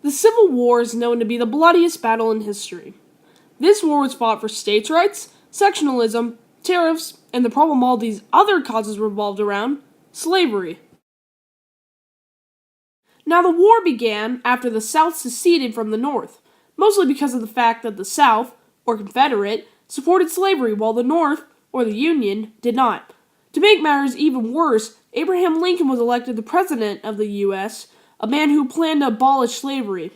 The Civil War is known to be the bloodiest battle in history. This war was fought for states' rights, sectionalism, tariffs, and the problem all these other causes revolved around slavery. Now, the war began after the South seceded from the North, mostly because of the fact that the South, or Confederate, supported slavery while the North, or the Union, did not. To make matters even worse, Abraham Lincoln was elected the President of the U.S., a man who planned to abolish slavery.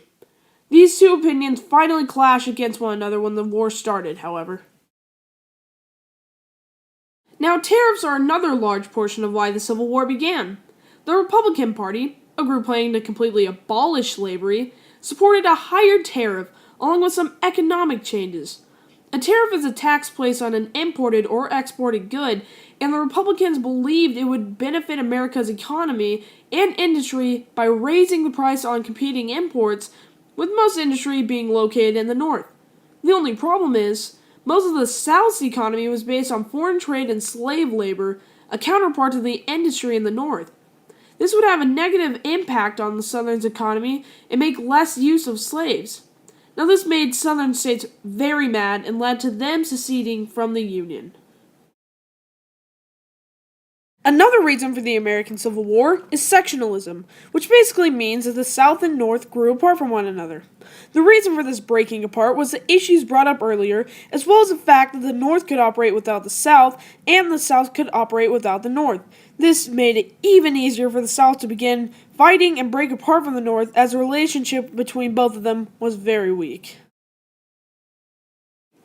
These two opinions finally clashed against one another when the war started, however. Now, tariffs are another large portion of why the Civil War began. The Republican Party, a group planning to completely abolish slavery, supported a higher tariff along with some economic changes. A tariff is a tax placed on an imported or exported good, and the Republicans believed it would benefit America's economy and industry by raising the price on competing imports, with most industry being located in the North. The only problem is, most of the South's economy was based on foreign trade and slave labor, a counterpart to the industry in the North. This would have a negative impact on the Southern's economy and make less use of slaves. Now, this made Southern states very mad and led to them seceding from the Union. Another reason for the American Civil War is sectionalism, which basically means that the South and North grew apart from one another. The reason for this breaking apart was the issues brought up earlier, as well as the fact that the North could operate without the South, and the South could operate without the North. This made it even easier for the South to begin fighting and break apart from the North, as the relationship between both of them was very weak.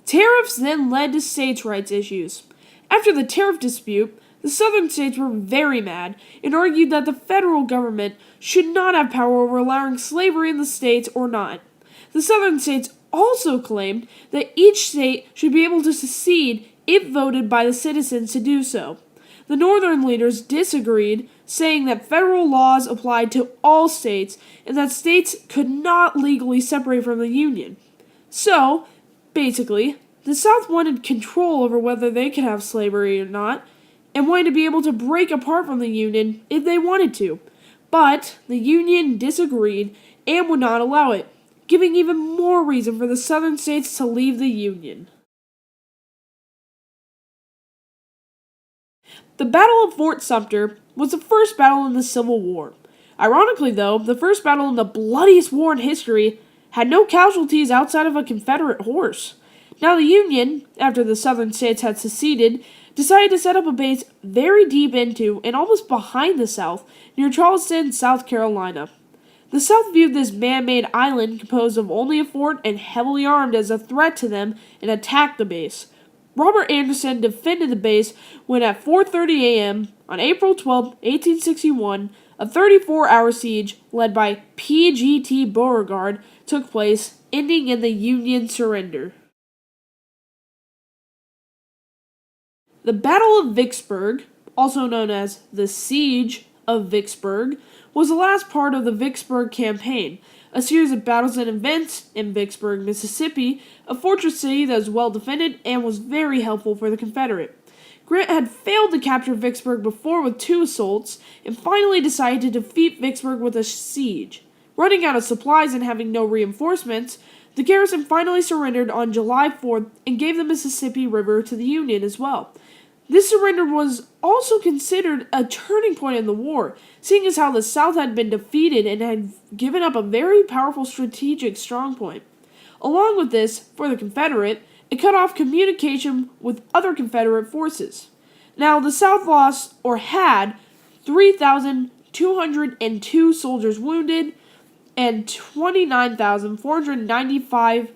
Tariffs then led to states' rights issues. After the tariff dispute, the Southern states were very mad and argued that the federal government should not have power over allowing slavery in the states or not. The Southern states also claimed that each state should be able to secede if voted by the citizens to do so. The Northern leaders disagreed, saying that federal laws applied to all states and that states could not legally separate from the Union. So, basically, the South wanted control over whether they could have slavery or not, and wanted to be able to break apart from the Union if they wanted to. But the Union disagreed and would not allow it, giving even more reason for the Southern states to leave the Union. The Battle of Fort Sumter was the first battle in the Civil War. Ironically, though, the first battle in the bloodiest war in history had no casualties outside of a Confederate horse. Now, the Union, after the Southern states had seceded, decided to set up a base very deep into and almost behind the South, near Charleston, South Carolina. The South viewed this man-made island composed of only a fort and heavily armed as a threat to them and attacked the base. Robert Anderson defended the base when at 4:30 a.m. on April 12, 1861, a 34-hour siege led by P.G.T. Beauregard took place, ending in the Union surrender. The Battle of Vicksburg, also known as the Siege of Vicksburg, was the last part of the Vicksburg Campaign, a series of battles and events in Vicksburg, Mississippi, a fortress city that was well defended and was very helpful for the Confederate. Grant had failed to capture Vicksburg before with 2 assaults, and finally decided to defeat Vicksburg with a siege. Running out of supplies and having no reinforcements, the garrison finally surrendered on July 4th and gave the Mississippi River to the Union as well. This surrender was also considered a turning point in the war, seeing as how the South had been defeated and had given up a very powerful strategic strongpoint. Along with this, for the Confederate, it cut off communication with other Confederate forces. Now, the South lost, or had, 3,202 soldiers wounded, and 29,495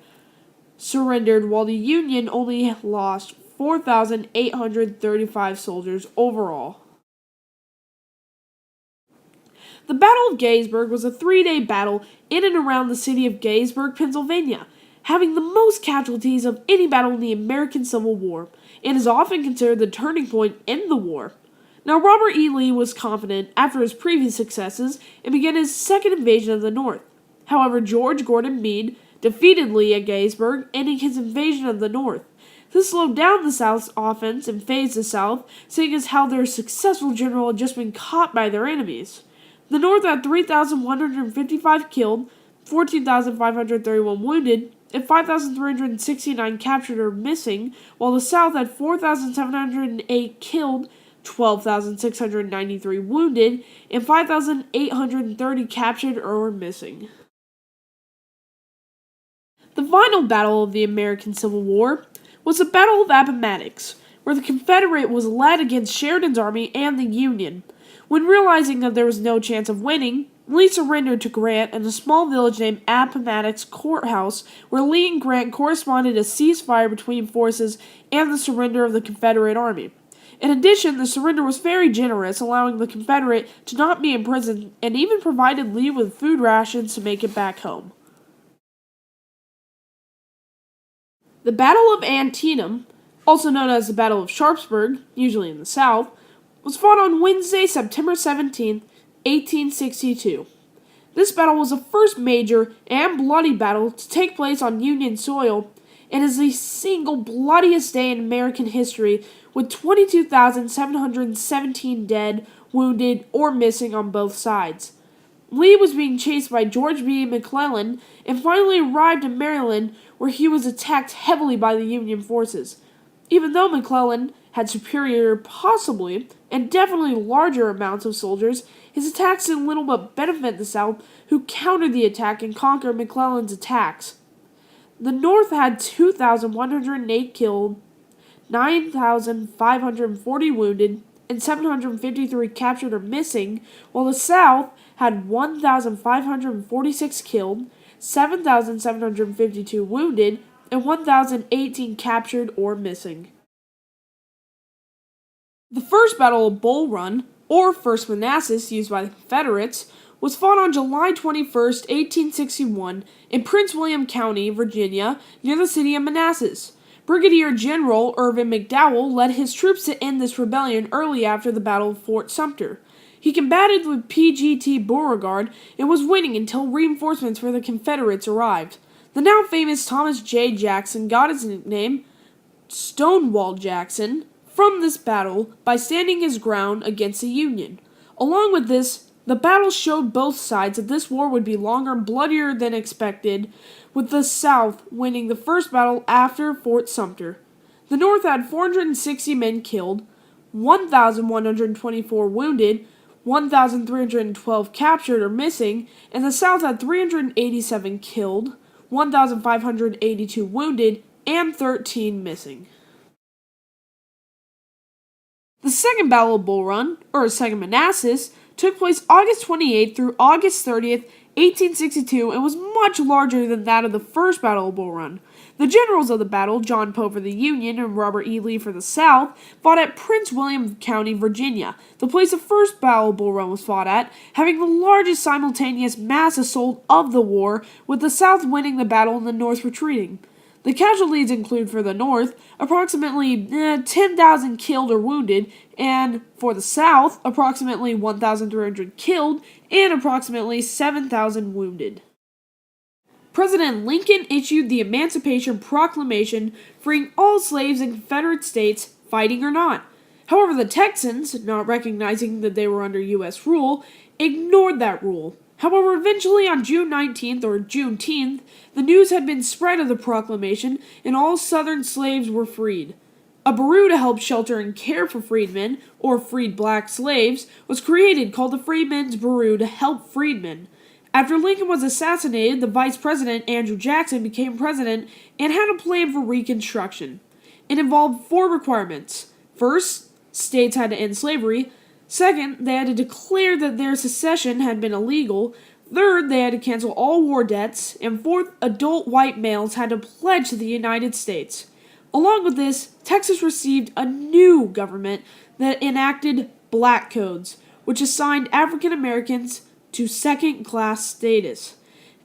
surrendered, while the Union only lost 4,835 soldiers overall. The Battle of Gettysburg was a 3-day battle in and around the city of Gettysburg, Pennsylvania, having the most casualties of any battle in the American Civil War, and is often considered the turning point in the war. Now, Robert E. Lee was confident after his previous successes and began his second invasion of the North. However, George Gordon Meade defeated Lee at Gettysburg, ending his invasion of the North. This slowed down the South's offense and phased the South, seeing as how their successful general had just been caught by their enemies. The North had 3,155 killed, 14,531 wounded, and 5,369 captured or missing, while the South had 4,708 killed, 12,693 wounded, and 5,830 captured or missing. The final battle of the American Civil War was the Battle of Appomattox, where the Confederate was led against Sheridan's army and the Union. When realizing that there was no chance of winning, Lee surrendered to Grant in a small village named Appomattox Courthouse, where Lee and Grant corresponded a ceasefire between forces and the surrender of the Confederate army. In addition, the surrender was very generous, allowing the Confederate to not be imprisoned and even provided Lee with food rations to make it back home. The Battle of Antietam, also known as the Battle of Sharpsburg, usually in the South, was fought on Wednesday, September 17, 1862. This battle was the first major and bloody battle to take place on Union soil and is the single bloodiest day in American history, with 22,717 dead, wounded, or missing on both sides. Lee was being chased by George B. McClellan and finally arrived in Maryland, where he was attacked heavily by the Union forces. Even though McClellan had superior, possibly, and definitely larger amounts of soldiers, his attacks did little but benefit the South, who countered the attack and conquered McClellan's attacks. The North had 2,108 killed, 9,540 wounded, and 753 captured or missing, while the South had 1,546 killed, 7,752 wounded, and 1,018 captured or missing. The first Battle of Bull Run, or First Manassas, used by the Confederates, was fought on July 21, 1861, in Prince William County, Virginia, near the city of Manassas. Brigadier General Irvin McDowell led his troops to end this rebellion early after the Battle of Fort Sumter. He combated with P.G.T. Beauregard and was winning until reinforcements for the Confederates arrived. The now famous Thomas J. Jackson got his nickname, Stonewall Jackson, from this battle by standing his ground against the Union. Along with this, the battle showed both sides that this war would be longer and bloodier than expected, with the South winning the first battle after Fort Sumter. The North had 460 men killed, 1,124 wounded, 1,312 captured or missing, and the South had 387 killed, 1,582 wounded, and 13 missing. The Second Battle of Bull Run, or Second Manassas, took place August 28th through August 30th, 1862, and was much larger than that of the First Battle of Bull Run. The generals of the battle, John Pope for the Union and Robert E. Lee for the South, fought at Prince William County, Virginia, the place the First Battle of Bull Run was fought at, having the largest simultaneous mass assault of the war, with the South winning the battle and the North retreating. The casualties include for the North approximately 10,000 killed or wounded, and for the South approximately 1,300 killed and approximately 7,000 wounded. President Lincoln issued the Emancipation Proclamation, freeing all slaves in Confederate states, fighting or not. However, the Texans, not recognizing that they were under U.S. rule, ignored that rule. However, eventually on June 19th or Juneteenth, the news had been spread of the proclamation and all Southern slaves were freed. A bureau to help shelter and care for freedmen, or freed black slaves, was created called the Freedmen's Bureau to help freedmen. After Lincoln was assassinated, the Vice President, Andrew Jackson, became president and had a plan for Reconstruction. It involved 4 requirements. First, states had to end slavery. Second, they had to declare that their secession had been illegal. Third, they had to cancel all war debts. And fourth, adult white males had to pledge to the United States. Along with this, Texas received a new government that enacted black codes, which assigned African Americans to second-class status.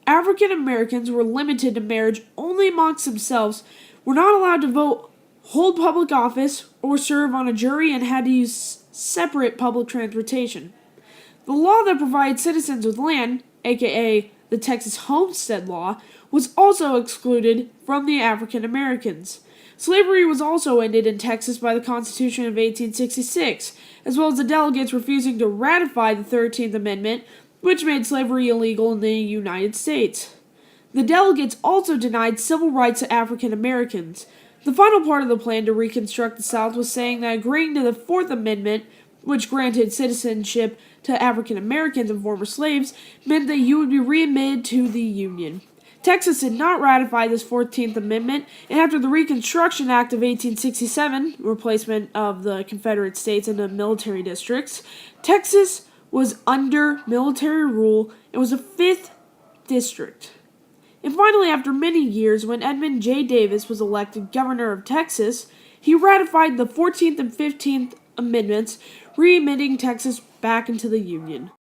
African Americans were limited to marriage only amongst themselves, were not allowed to vote, hold public office, or serve on a jury, and had to use separate public transportation. The law that provided citizens with land, aka the Texas Homestead Law, was also excluded from the African Americans. Slavery was also ended in Texas by the Constitution of 1866, as well as the delegates refusing to ratify the 13th Amendment, which made slavery illegal in the United States. The delegates also denied civil rights to African Americans. The final part of the plan to reconstruct the South was saying that agreeing to the Fourth Amendment, which granted citizenship to African Americans and former slaves, meant that you would be readmitted to the Union. Texas did not ratify this 14th Amendment, and after the Reconstruction Act of 1867, replacement of the Confederate States into military districts, Texas was under military rule and was a fifth district. And finally, after many years, when Edmund J. Davis was elected governor of Texas, he ratified the 14th and 15th Amendments, readmitting Texas back into the Union.